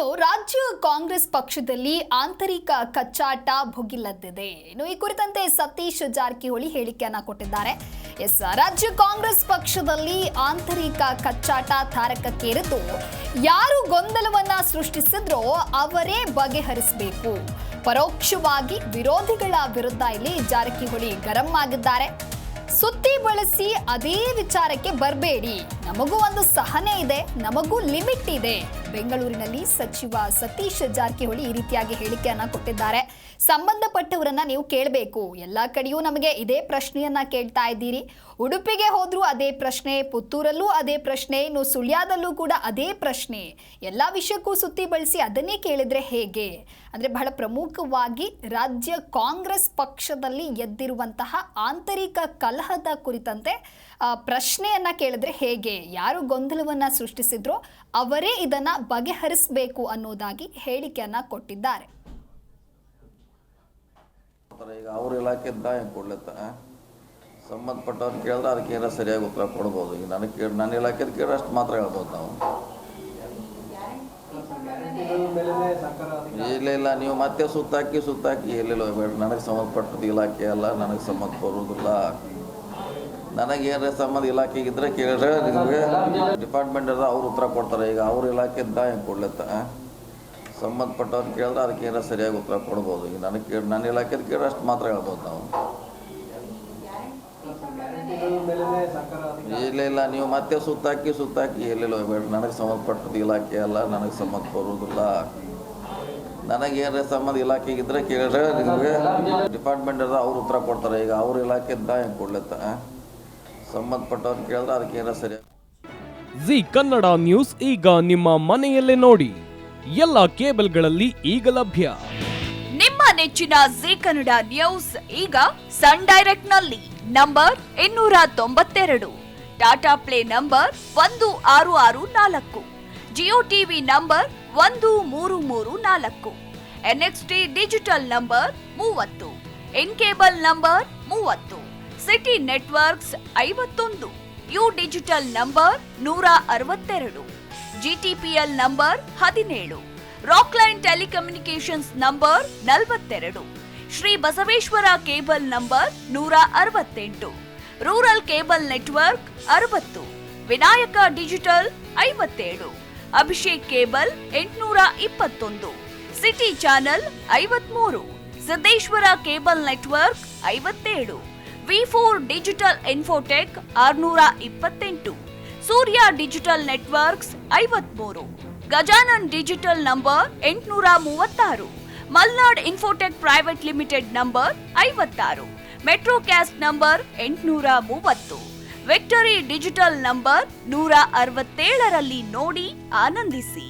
ಇನ್ನು ರಾಜ್ಯ ಕಾಂಗ್ರೆಸ್ ಪಕ್ಷದಲ್ಲಿ ಆಂತರಿಕ ಕಚ್ಚಾಟ ಭುಗಿಲೆದ್ದಿದೆ. ಇನ್ನು ಈ ಕುರಿತಂತೆ ಸತೀಶ್ ಜಾರಕಿಹೊಳಿ ಹೇಳಿಕೆಯನ್ನ ಕೊಟ್ಟಿದ್ದಾರೆ. ರಾಜ್ಯ ಕಾಂಗ್ರೆಸ್ ಪಕ್ಷದಲ್ಲಿ ಆಂತರಿಕ ಕಚ್ಚಾಟ ತಾರಕಕ್ಕೇರಿದ್ದು, ಯಾರು ಗೊಂದಲವನ್ನ ಸೃಷ್ಟಿಸಿದ್ರೋ ಅವರೇ ಬಗೆಹರಿಸಬೇಕು. ಪರೋಕ್ಷವಾಗಿ ವಿರೋಧಿಗಳ ವಿರುದ್ಧ ಇಲ್ಲಿ ಜಾರಕಿಹೊಳಿ ಗರಂ ಆಗಿದ್ದಾರೆ. ಸುತ್ತಿ ಬಳಸಿ ಅದೇ ವಿಚಾರಕ್ಕೆ ಬರಬೇಡಿ, ನಮಗೂ ಒಂದು ಸಹನೆ ಇದೆ, ನಮಗೂ ಲಿಮಿಟ್ ಇದೆ. ಬೆಂಗಳೂರಿನಲ್ಲಿ ಸಚಿವ ಸತೀಶ್ ಜಾರಕಿಹೊಳಿ ಈ ರೀತಿಯಾಗಿ ಹೇಳಿಕೆಯನ್ನ ಕೊಟ್ಟಿದ್ದಾರೆ. ಸಂಬಂಧಪಟ್ಟವರನ್ನ ನೀವು ಕೇಳಬೇಕು, ಎಲ್ಲ ಕಡೆಯೂ ನಮಗೆ ಇದೇ ಪ್ರಶ್ನೆಯನ್ನ ಕೇಳ್ತಾ ಇದ್ದೀರಿ. ಉಡುಪಿಗೆ ಹೋದ್ರೂ ಅದೇ ಪ್ರಶ್ನೆ, ಪುತ್ತೂರಲ್ಲೂ ಅದೇ ಪ್ರಶ್ನೆ, ಇನ್ನು ಸುಳ್ಯದಲ್ಲೂ ಕೂಡ ಅದೇ ಪ್ರಶ್ನೆ. ಎಲ್ಲ ವಿಷಯಕ್ಕೂ ಸುತ್ತಿ ಬಳಸಿ ಅದನ್ನೇ ಕೇಳಿದ್ರೆ ಹೇಗೆ? ಅಂದ್ರೆ ಬಹಳ ಪ್ರಮುಖವಾಗಿ ರಾಜ್ಯ ಕಾಂಗ್ರೆಸ್ ಪಕ್ಷದಲ್ಲಿ ಎದ್ದಿರುವಂತಹ ಆಂತರಿಕ ಕಲಹದ ಕುರಿತಂತೆ ಪ್ರಶ್ನೆಯನ್ನ ಕೇಳಿದ್ರೆ ಹೇಗೆ, ಯಾರು ಗೊಂದಲವನ್ನ ಸೃಷ್ಟಿಸಿದ್ರೋ ಅವರೇ ಇದನ್ನ ಬಗೆಹರಿಸಬೇಕು ಅನ್ನೋದಾಗಿ ಹೇಳಿಕೆಯನ್ನ ಕೊಟ್ಟಿದ್ದಾರೆ. ಈಗ ಅವ್ರ ಇಲಾಖೆಯಿಂದ ಹೆಂಗೆ ಕೊಡ್ಲತ್ತ ಸಂಬಂಧಪಟ್ಟವ್ರು ಕೇಳಿದ್ರೆ ಅದಕ್ಕೆ ಏನೋ ಸರಿಯಾಗಿ ಉತ್ತರ ಕೊಡ್ಬೋದು. ಈಗ ನನ್ನ ಇಲಾಖೆದು ಕೇಳಿದ್ರೆ ಅಷ್ಟು ಮಾತ್ರ ಹೇಳ್ಬೋದು ನಾವು. ಇಲ್ಲ ನೀವು ಮತ್ತೆ ಸುತ್ತಾಕಿ ಎಲ್ಲಿಲ್ಲ ಬೇಡ. ನನಗೆ ಸಂಬಂಧಪಟ್ಟದ್ದು ಇಲಾಖೆ ಅಲ್ಲ, ನನಗೆ ಸಂಬಂಧ ಬರುವುದಿಲ್ಲ. ನನಗೇನರ ಸಂಬಂಧ ಇಲಾಖೆಗಿದ್ರೆ ಕೇಳಿದ್ರೆ ನಿಮಗೆ ಡಿಪಾರ್ಟ್ಮೆಂಟ್ ಅದ ಅವ್ರು ಉತ್ತರ ಕೊಡ್ತಾರೆ. ಈಗ ಅವ್ರ ಇಲಾಖೆಯಿಂದ ಹೆಂಗೆ ಕೊಡ್ಲತ್ತ ಸಂಬಂಧಪಟ್ಟವ್ರು ಕೇಳಿದ್ರೆ ಅದಕ್ಕೆ ಏನೋ ಸರಿಯಾಗಿ ಉತ್ತರ ಕೊಡ್ಬೋದು. ಈಗ ನನ್ನ ಇಲಾಖೆದು ಕೇಳಿದ್ರೆ ಅಷ್ಟು ಮಾತ್ರ ಹೇಳ್ಬೋದು ನಾವು. ಇಲ್ಲ ನೀವು ಮತ್ತೆ ಸುತ್ತಾಕಿ ಎಲ್ಲಿಲ್ಲ ಬೇಡ. ನನಗೆ ಸಂಬಂಧಪಟ್ಟದ್ದು ಇಲಾಖೆ ಅಲ್ಲ, ನನಗೆ ಸಂಬಂಧ ಬರುವುದಿಲ್ಲ. ನನಗೇನರ ಸಂಬಂಧ ಇಲಾಖೆಗಿದ್ರೆ ಕೇಳಿದ್ರೆ ನಿಮಗೆ ಡಿಪಾರ್ಟ್ಮೆಂಟ್ ಅದ ಅವ್ರು ಉತ್ತರ ಕೊಡ್ತಾರೆ. ಈಗ ಅವ್ರ ಇಲಾಖೆಯಿಂದ ಹೆಂಗೆ ಕೊಡ್ಲತ್ತ ಸಂಬಂಧಪಟ್ಟವ್ರು ಕೇಳಿದ್ರೆ ಅದಕ್ಕೆ ಏನೋ ಸರಿಯಾಗಿ. ಜಿ ಕನ್ನಡ ನ್ಯೂಸ್ ಈಗ ನಿಮ್ಮ ಮನೆಯಲ್ಲೇ ನೋಡಿ, ಎಲ್ಲ ಕೇಬಲ್ಗಳಲ್ಲಿ ಈಗ ಲಭ್ಯ. ನಿಮ್ಮ ನೆಚ್ಚಿನ ಜಿ ಕನ್ನಡ ನ್ಯೂಸ್ ಈಗ ಸನ್ ಡೈರೆಕ್ಟ್ ನಲ್ಲಿ number 292, Tata play number 1664, Jio TV number 1334, NXT digital number 30, in cable number 30, city networks 51, U digital number 162, GTPL number 17, Rockline telecommunications number 42, Shri Basaveshwara cable number 168, rural cable network 60, Vinayaka digital 57, Abhishek cable 821, city channel 53, Siddeshwara cable network 57, V4 digital Infotech 628, Surya digital networks 53, Gajanan digital number 836, Malnad Infotech private limited number 56, Metrocast number 830, victory digital number 167ರಲ್ಲಿ ನೋಡಿ ಆನಂದಿಸಿ.